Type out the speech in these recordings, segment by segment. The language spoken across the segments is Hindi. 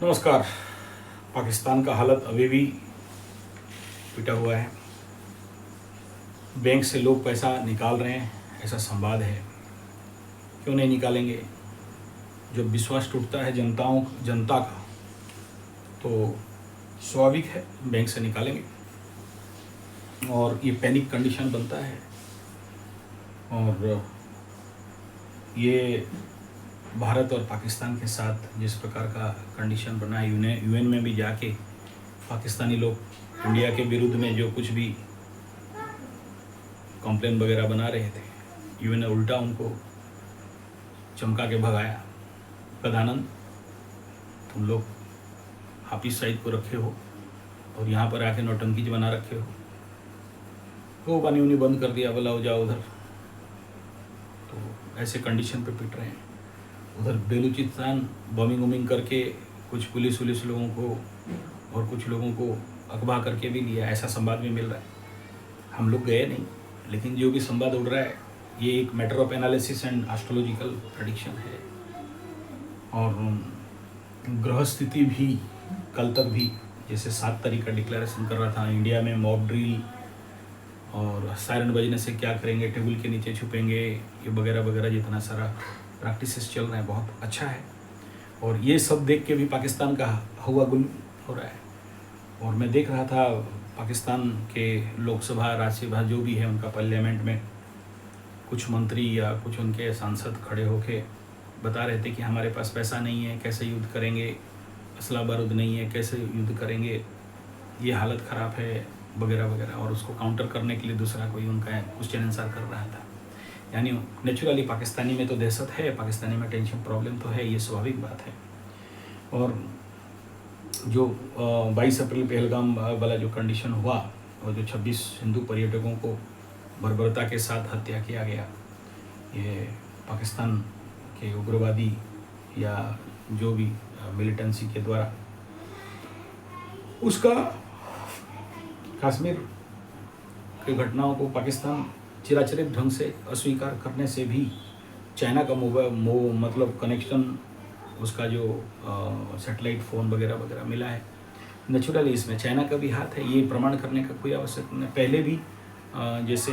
नमस्कार। पाकिस्तान का हालत अभी भी पिटा हुआ है। बैंक से लोग पैसा निकाल रहे हैं, ऐसा संवाद है। क्यों नहीं निकालेंगे? जब विश्वास टूटता है जनता का, तो स्वाभाविक है बैंक से निकालेंगे और ये पैनिक कंडीशन बनता है। और ये भारत और पाकिस्तान के साथ जिस प्रकार का कंडीशन बना है, यूएन में भी जाके पाकिस्तानी लोग इंडिया के विरुद्ध में जो कुछ भी कंप्लेन वगैरह बना रहे थे, यूएन ने उल्टा उनको चमका के भगाया। गदानंद, तुम लोग हाफिज सईद को रखे हो और यहाँ पर आके नौटंकी बना रखे हो। वो पानी उन्हीं बंद कर दिया, बोला हो जाओ उधर। तो ऐसे कंडीशन पे पिट रहे हैं। उधर बेलूचिस्तान बमिंग उमिंग करके कुछ पुलिस लोगों को और कुछ लोगों को अगवा करके भी लिया, ऐसा संवाद भी मिल रहा है। हम लोग गए नहीं, लेकिन जो भी संवाद उड़ रहा है ये एक matter of analysis and astrological prediction है। और ग्रह स्थिति भी कल तक भी जैसे 7 तारीख का डिक्लेरेशन कर रहा था, इंडिया में मॉब ड्रिल और सायरन बजने से क्या करेंगे, टेबल के नीचे छुपेंगे, ये वगैरह वगैरह जितना सारा प्रैक्टिसेस चल रहे हैं, बहुत अच्छा है। और ये सब देख के भी पाकिस्तान का हुआ गुल हो रहा है। और मैं देख रहा था पाकिस्तान के लोकसभा राज्यसभा जो भी है उनका पार्लियामेंट में कुछ मंत्री या कुछ उनके सांसद खड़े होके बता रहे थे कि हमारे पास पैसा नहीं है, कैसे युद्ध करेंगे, असला बारूद नहीं है, कैसे युद्ध करेंगे, ये हालत ख़राब है वगैरह वगैरह। और उसको काउंटर करने के लिए दूसरा कोई उनका क्वेश्चन आंसर कर रहा था। यानी नेचुरली पाकिस्तानी में तो दहशत है, पाकिस्तानी में टेंशन प्रॉब्लम तो है, ये स्वाभाविक बात है। और जो 22 अप्रैल पहलगाम वाला जो कंडीशन हुआ और जो 26 हिंदू पर्यटकों को बर्बरता के साथ हत्या किया गया, ये पाकिस्तान के उग्रवादी या जो भी मिलिटेंसी के द्वारा, उसका कश्मीर की घटनाओं को पाकिस्तान चिराचरित ढंग से अस्वीकार करने से भी चाइना का मतलब कनेक्शन, उसका जो सैटेलाइट फ़ोन वगैरह वगैरह मिला है, नेचुरली इसमें चाइना का भी हाथ है, ये प्रमाण करने का कोई आवश्यकता नहीं। पहले भी जैसे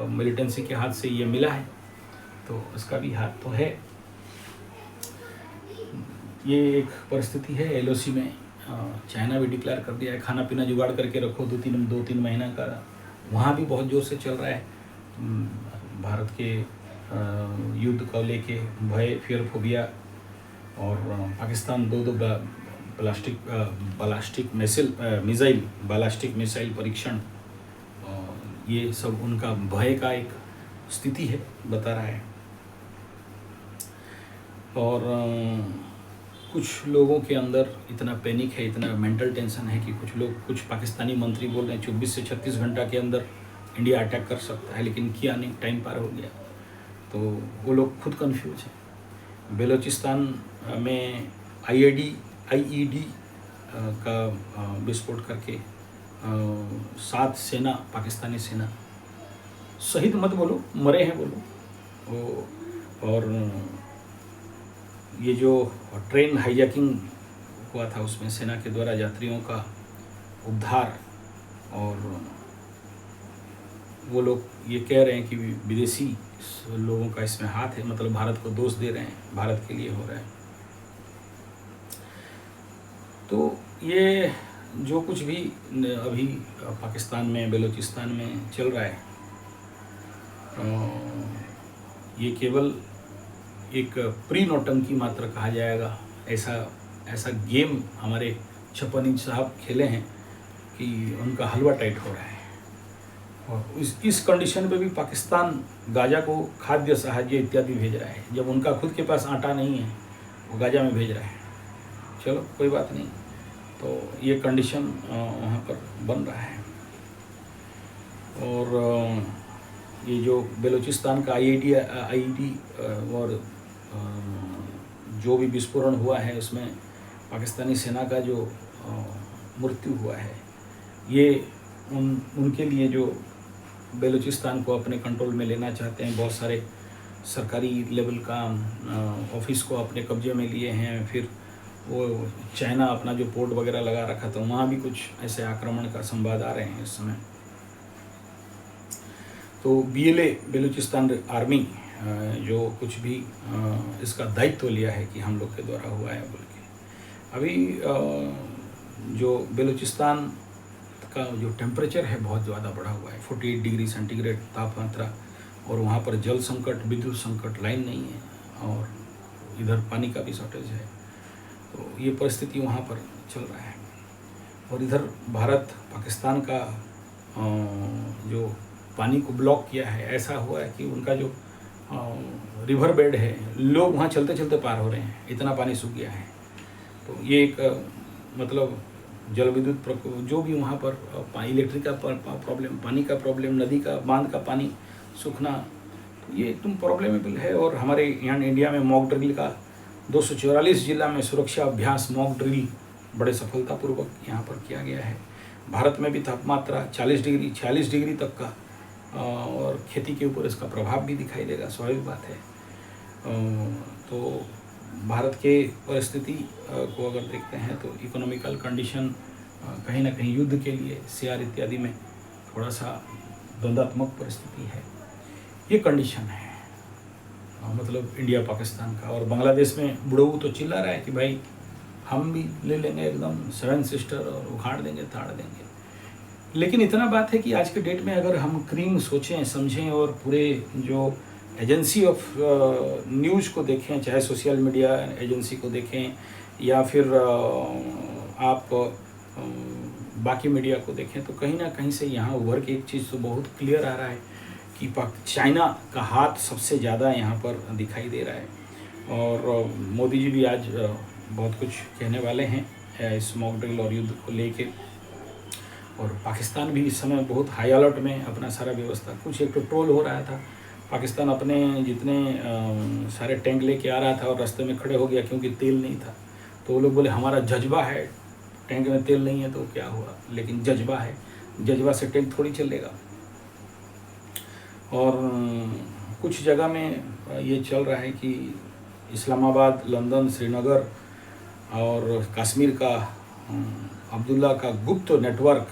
मिलिटेंसी के हाथ से ये मिला है, तो उसका भी हाथ तो है। ये एक परिस्थिति है। एलओसी में चाइना भी डिक्लेयर कर दिया है, खाना पीना जुगाड़ करके रखो 2-3 महीना का। वहाँ भी बहुत ज़ोर से चल रहा है भारत के युद्ध को लेके भय, फियर फोबिया। और पाकिस्तान दो बैलिस्टिक मिसाइल परीक्षण, ये सब उनका भय का एक स्थिति है, बता रहा है। और कुछ लोगों के अंदर इतना पैनिक है, इतना मेंटल टेंशन है कि कुछ पाकिस्तानी मंत्री बोल रहे हैं 24 से 36 घंटा के अंदर इंडिया अटैक कर सकता है, लेकिन किया नहीं, टाइम पार हो गया। तो वो लोग खुद कंफ्यूज हैं। बेलूचिस्तान में आईईडी का विस्फोट करके 7 सेना, पाकिस्तानी सेना, शहीद मत बोलो, मरे हैं बोलो। और ये जो ट्रेन हाईजैकिंग हुआ था उसमें सेना के द्वारा यात्रियों का उद्धार, और वो लोग ये कह रहे हैं कि विदेशी लोगों का इसमें हाथ है, मतलब भारत को दोष दे रहे हैं, भारत के लिए हो रहा है। तो ये जो कुछ भी अभी पाकिस्तान में, बेलूचिस्तान में चल रहा है, ये केवल एक प्री नौटंकी मात्र कहा जाएगा। ऐसा गेम हमारे 56 इंच साहब खेले हैं कि उनका हलवा टाइट हो रहा है। और इस कंडीशन पे भी पाकिस्तान गाजा को खाद्य सहायता इत्यादि भेज रहा है, जब उनका खुद के पास आटा नहीं है, वो गाजा में भेज रहा है। चलो कोई बात नहीं, तो ये कंडीशन वहाँ पर बन रहा है। और ये जो बेलूचिस्तान का आईईडी और जो भी विस्फोरण हुआ है, उसमें पाकिस्तानी सेना का जो मृत्यु हुआ है, ये उनके लिए जो बेलूचिस्तान को अपने कंट्रोल में लेना चाहते हैं, बहुत सारे सरकारी लेवल का ऑफिस को अपने कब्जे में लिए हैं, फिर वो चाइना अपना जो पोर्ट वगैरह लगा रखा था, वहाँ भी कुछ ऐसे आक्रमण का संवाद आ रहे हैं इस समय। तो BLA बलूचिस्तान आर्मी जो कुछ भी इसका दायित्व लिया है कि हम लोग के द्वारा हुआ है बोल के। अभी जो बलूचिस्तान का जो टेम्परेचर है बहुत ज़्यादा बढ़ा हुआ है, 48 डिग्री सेंटीग्रेड तापमात्रा, और वहाँ पर जल संकट, विद्युत संकट, लाइन नहीं है, और इधर पानी का भी शॉर्टेज है। तो ये परिस्थिति वहाँ पर चल रहा है। और इधर भारत पाकिस्तान का जो पानी को ब्लॉक किया है, ऐसा हुआ है कि उनका जो रिवर बेड है, लोग वहाँ चलते चलते पार हो रहे हैं, इतना पानी सूख गया है। तो ये एक मतलब जल विद्युत जो भी वहाँ पर इलेक्ट्रिक का प्रॉब्लम, पानी का प्रॉब्लम, नदी का बांध का पानी सूखना, तो ये एकदम प्रॉब्लमेबल है। और हमारे यहाँ इंडिया में मॉक ड्रिल का 244 जिला में सुरक्षा अभ्यास मॉक ड्रिल बड़े सफलतापूर्वक यहाँ पर किया गया है। भारत में भी तापमात्रा 40 डिग्री 46 डिग्री तक का, और खेती के ऊपर इसका प्रभाव भी दिखाई देगा, स्वाभाविक बात है। तो भारत के परिस्थिति को अगर देखते हैं तो इकोनॉमिकल कंडीशन कहीं ना कहीं युद्ध के लिए CR इत्यादि में थोड़ा सा द्वंद्वात्मक परिस्थिति है, ये कंडीशन है मतलब इंडिया पाकिस्तान का। और बांग्लादेश में बुढ़ऊ तो चिल्ला रहा है कि भाई हम भी ले लेंगे एकदम 7 सिस्टर और उखाड़ देंगे, ताड़ देंगे। लेकिन इतना बात है कि आज के डेट में अगर हम क्रीम सोचें, समझें और पूरे जो एजेंसी ऑफ न्यूज़ को देखें, चाहे सोशल मीडिया एजेंसी को देखें या फिर आप बाकी मीडिया को देखें, तो कहीं ना कहीं से यहाँ उभर के एक चीज़ तो बहुत क्लियर आ रहा है कि चाइना का हाथ सबसे ज़्यादा यहाँ पर दिखाई दे रहा है। और मोदी जी भी आज बहुत कुछ कहने वाले हैं इस मॉक ड्रिल और युद्ध को लेके। और पाकिस्तान भी इस समय बहुत हाई अलर्ट में अपना सारा व्यवस्था, कुछ एक तो ट्रोल हो रहा था, पाकिस्तान अपने जितने सारे टैंक लेके आ रहा था और रास्ते में खड़े हो गया क्योंकि तेल नहीं था। तो वो लोग बोले हमारा जज्बा है, टैंक में तेल नहीं है तो क्या हुआ, लेकिन जज्बा है, जज्बा से टैंक थोड़ी चलेगा। और कुछ जगह में ये चल रहा है कि इस्लामाबाद, लंदन, श्रीनगर और कश्मीर का अब्दुल्ला का गुप्त नेटवर्क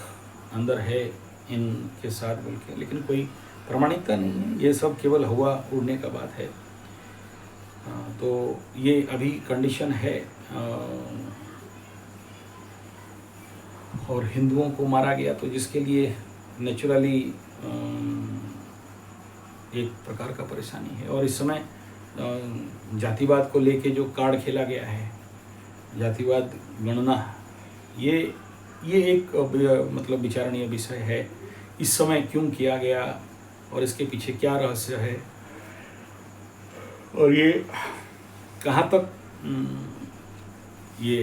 अंदर है इनके साथ बोल के, लेकिन कोई प्रमाणिकता नहीं है, ये सब केवल हवा उड़ने का बात है। तो ये अभी कंडीशन है। और हिंदुओं को मारा गया तो जिसके लिए नेचुरली एक प्रकार का परेशानी है। और इस समय जातिवाद को लेके जो कार्ड खेला गया है, जातिवाद गणना, ये एक मतलब विचारणीय विषय है। इस समय क्यों किया गया और इसके पीछे क्या रहस्य है और ये कहाँ तक ये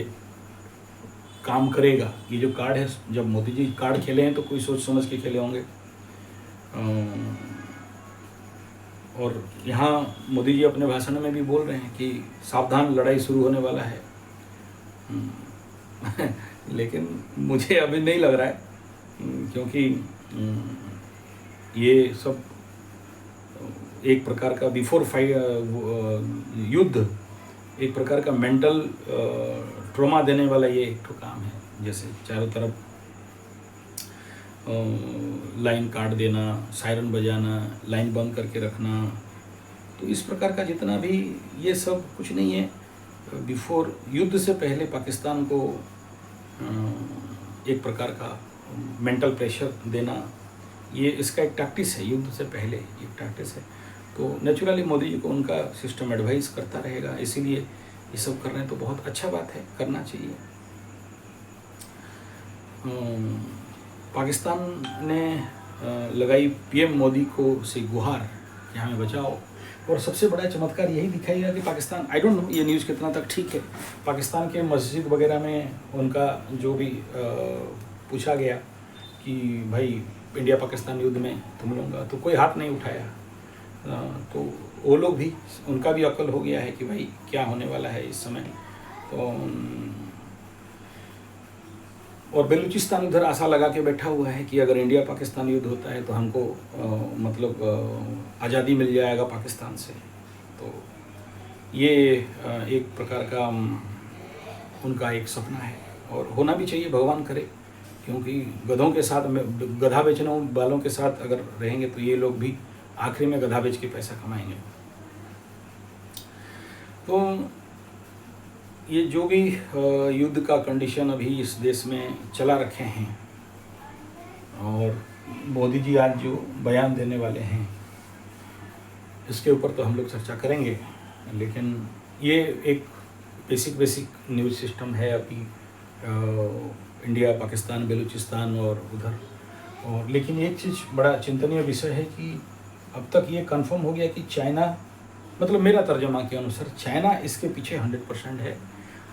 काम करेगा। ये जो कार्ड है, जब मोदी जी कार्ड खेले हैं तो कोई सोच समझ के खेले होंगे। और यहाँ मोदी जी अपने भाषण में भी बोल रहे हैं कि सावधान, लड़ाई शुरू होने वाला है। लेकिन मुझे अभी नहीं लग रहा है, क्योंकि ये सब एक प्रकार का बिफोर युद्ध, एक प्रकार का मेंटल ट्रॉमा देने वाला ये एक तो काम है। जैसे चारों तरफ लाइन काट देना, सायरन बजाना, लाइन बंद करके रखना, तो इस प्रकार का जितना भी ये सब कुछ नहीं है। बिफोर युद्ध से पहले पाकिस्तान को एक प्रकार का मेंटल प्रेशर देना, ये इसका एक टैक्टिस है, युद्ध से पहले एक टैक्टिस है। तो नेचुरली मोदी जी को उनका सिस्टम एडवाइस करता रहेगा, इसीलिए ये सब कर रहे हैं, तो बहुत अच्छा बात है, करना चाहिए। पाकिस्तान ने लगाई PM मोदी को से गुहार कि हमें बचाओ। और सबसे बड़ा चमत्कार यही दिखाई कि पाकिस्तान, आई डोंट नो ये न्यूज़ कितना तक ठीक है, पाकिस्तान के मस्जिद वगैरह में उनका जो भी पूछा गया कि भाई इंडिया पाकिस्तान युद्ध में तुम लोगों का, तो कोई हाथ नहीं उठाया। तो वो लोग भी, उनका भी अकल हो गया है कि भाई क्या होने वाला है इस समय। तो और बलूचिस्तान उधर आशा लगा के बैठा हुआ है कि अगर इंडिया पाकिस्तान युद्ध होता है तो हमको मतलब आज़ादी मिल जाएगा पाकिस्तान से। तो ये एक प्रकार का उनका एक सपना है और होना भी चाहिए, भगवान करे, क्योंकि गधों के साथ गधा बेचने वालों के साथ अगर रहेंगे तो ये लोग भी आखिरी में गधा बेच के पैसा कमाएंगे। तो ये जो भी युद्ध का कंडीशन अभी इस देश में चला रखे हैं और मोदी जी आज जो बयान देने वाले हैं इसके ऊपर तो हम लोग चर्चा करेंगे, लेकिन ये एक बेसिक न्यूज़ सिस्टम है अभी इंडिया, पाकिस्तान, बलूचिस्तान और उधर। और लेकिन एक चीज़ बड़ा चिंतनीय विषय है कि अब तक ये कंफर्म हो गया कि चाइना, मतलब मेरा तर्जुमा के अनुसार चाइना इसके पीछे 100% है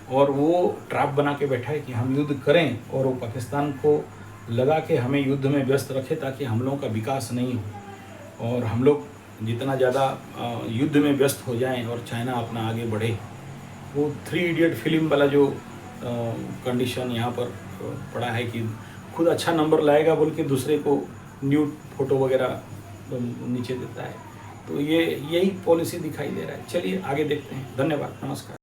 और वो ट्रैप बना के बैठा है कि हम युद्ध करें और वो पाकिस्तान को लगा के हमें युद्ध में व्यस्त रखे ताकि हम लोगों का विकास नहीं हो और हम लोग जितना ज़्यादा युद्ध में व्यस्त हो जाएं और चाइना अपना आगे बढ़े। वो 3 इडियट फिल्म वाला जो कंडीशन यहाँ पर पड़ा है कि खुद अच्छा नंबर लाएगा बोल के दूसरे को न्यूड फोटो वगैरह नीचे देता है, तो ये यही पॉलिसी दिखाई दे रहा है। चलिए आगे देखते हैं। धन्यवाद, नमस्कार।